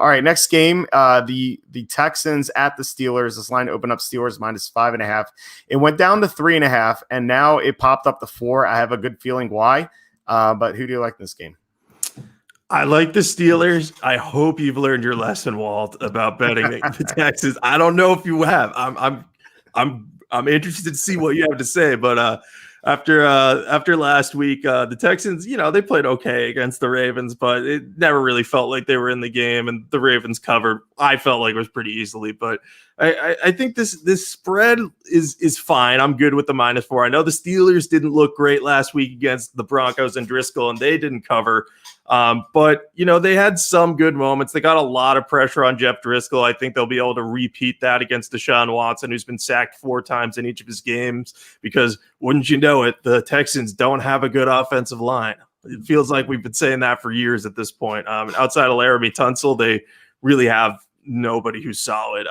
All right, next game, the Texans at the Steelers. This line opened up Steelers -5.5. It went down to 3.5, and now it popped up to 4. I have a good feeling why. But who do you like in this game? I like the Steelers. I hope you've learned your lesson, Walt, about betting the Texans. I don't know if you have. I'm interested to see what you have to say, but after last week, the Texans, they played okay against the Ravens, but it never really felt like they were in the game, and the Ravens covered. I felt like it was pretty easily, but I think this spread is fine. I'm good with the -4. I know the Steelers didn't look great last week against the Broncos and Driscoll, and they didn't cover. But they had some good moments. They got a lot of pressure on Jeff Driscoll. I think they'll be able to repeat that against Deshaun Watson, who's been sacked 4 times in each of his games, because wouldn't you know it, the Texans don't have a good offensive line. It feels like we've been saying that for years at this point. Outside of Laramie Tunsil, they really have nobody who's solid.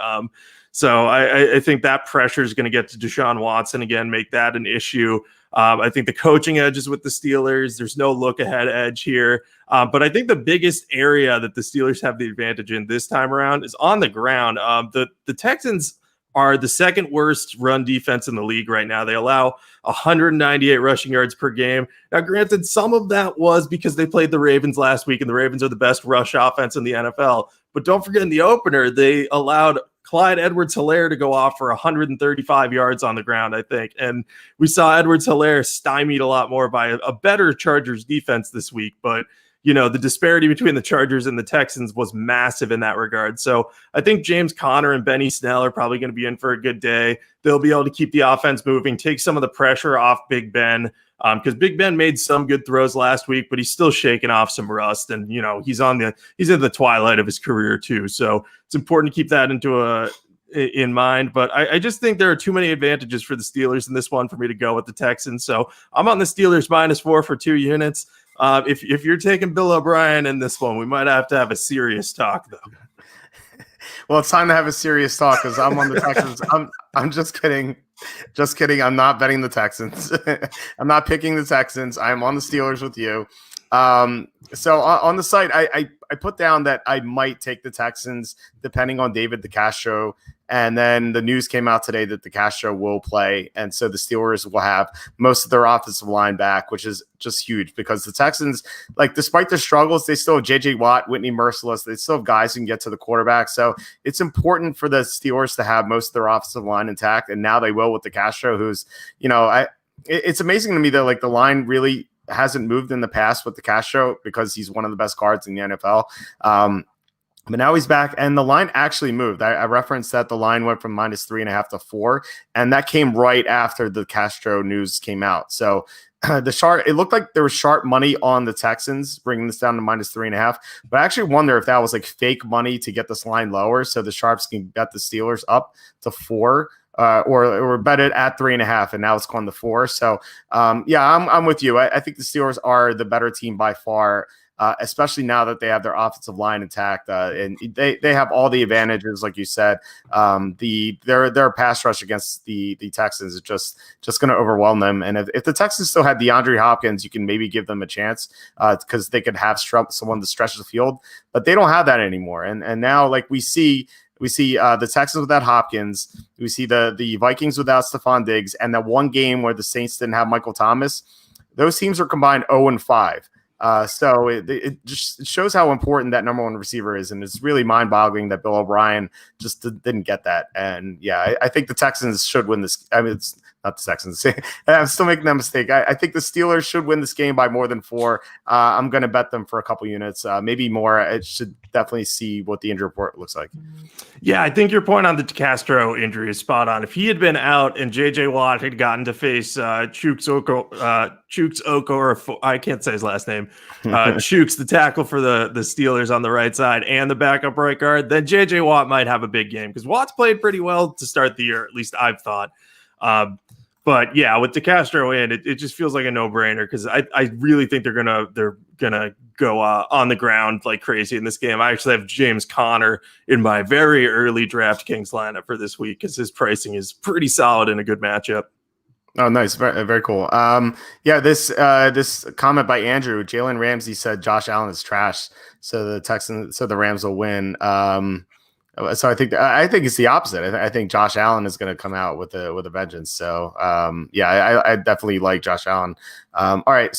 So I think that pressure is going to get to Deshaun Watson again, make that an issue. I think the coaching edge is with the Steelers. There's no look ahead edge here. But I think the biggest area that the Steelers have the advantage in this time around is on the ground. The Texans are the second worst run defense in the league right now. They allow 198 rushing yards per game. Now, granted, some of that was because they played the Ravens last week, and the Ravens are the best rush offense in the NFL. But don't forget, in the opener, they allowed Clyde Edwards-Helaire to go off for 135 yards on the ground, I think. And we saw Edwards-Helaire stymied a lot more by a better Chargers defense this week. But, the disparity between the Chargers and the Texans was massive in that regard. So I think James Conner and Benny Snell are probably going to be in for a good day. They'll be able to keep the offense moving, take some of the pressure off Big Ben, because Big Ben made some good throws last week, but he's still shaking off some rust, and he's in the twilight of his career too. So it's important to keep that in mind. But I just think there are too many advantages for the Steelers in this one for me to go with the Texans. So I'm on the Steelers -4 for 2 units. If you're taking Bill O'Brien in this one, we might have to have a serious talk, though. Well, it's time to have a serious talk because I'm on the Texans. I'm just kidding. Just kidding. I'm not betting the Texans. I'm not picking the Texans. I'm on the Steelers with you. So on the site, I put down that I might take the Texans depending on David DeCastro. And then the news came out today that DeCastro will play. And so the Steelers will have most of their offensive line back, which is just huge because the Texans, despite their struggles, they still have J.J. Watt, Whitney Merciless. They still have guys who can get to the quarterback. So it's important for the Steelers to have most of their offensive line intact. And now they will with DeCastro, who's, it's amazing to me that the line really hasn't moved in the past with DeCastro because he's one of the best guards in the NFL. But now he's back, and the line actually moved. I referenced that the line went from -3.5 to 4, and that came right after the Castro news came out. So it looked like there was sharp money on the Texans, bringing this down to -3.5. But I actually wonder if that was fake money to get this line lower, so the sharps can bet the Steelers up to 4. Or bet it at 3.5, and now it's gone to 4. So, I'm with you. I think the Steelers are the better team by far, especially now that they have their offensive line intact, and they have all the advantages, like you said. Their pass rush against the Texans is just going to overwhelm them. And if the Texans still had DeAndre Hopkins, you can maybe give them a chance because they could have someone to stretch the field, but they don't have that anymore. And now, we see the Texans without Hopkins. We see the Vikings without Stephon Diggs, and that one game where the Saints didn't have Michael Thomas. Those teams are combined 0-5. So it just shows how important that number one receiver is, and it's really mind-boggling that Bill O'Brien just didn't get that. And I think the Texans should win this. I mean, it's not the Texans. I'm still making that mistake. I think the Steelers should win this game by more than 4. I'm going to bet them for a couple units, maybe more. It should definitely see what the injury report looks like. Yeah, I think your point on the DeCastro injury is spot on. If he had been out and J.J. Watt had gotten to face Chooks Oko, or I can't say his last name, Chooks, the tackle for the Steelers on the right side, and the backup right guard, then J.J. Watt might have a big game because Watt's played pretty well to start the year, at least I've thought. But yeah, with DeCastro in, it just feels like a no-brainer because I really think they're gonna go on the ground like crazy in this game. I actually have James Conner in my very early DraftKings lineup for this week because his pricing is pretty solid in a good matchup. Oh, nice. Very, very cool. Yeah, this comment by Andrew, Jalen Ramsey said Josh Allen is trash, so the Rams will win. So I think it's the opposite. I think Josh Allen is going to come out with a vengeance. So yeah, I definitely like Josh Allen. All right.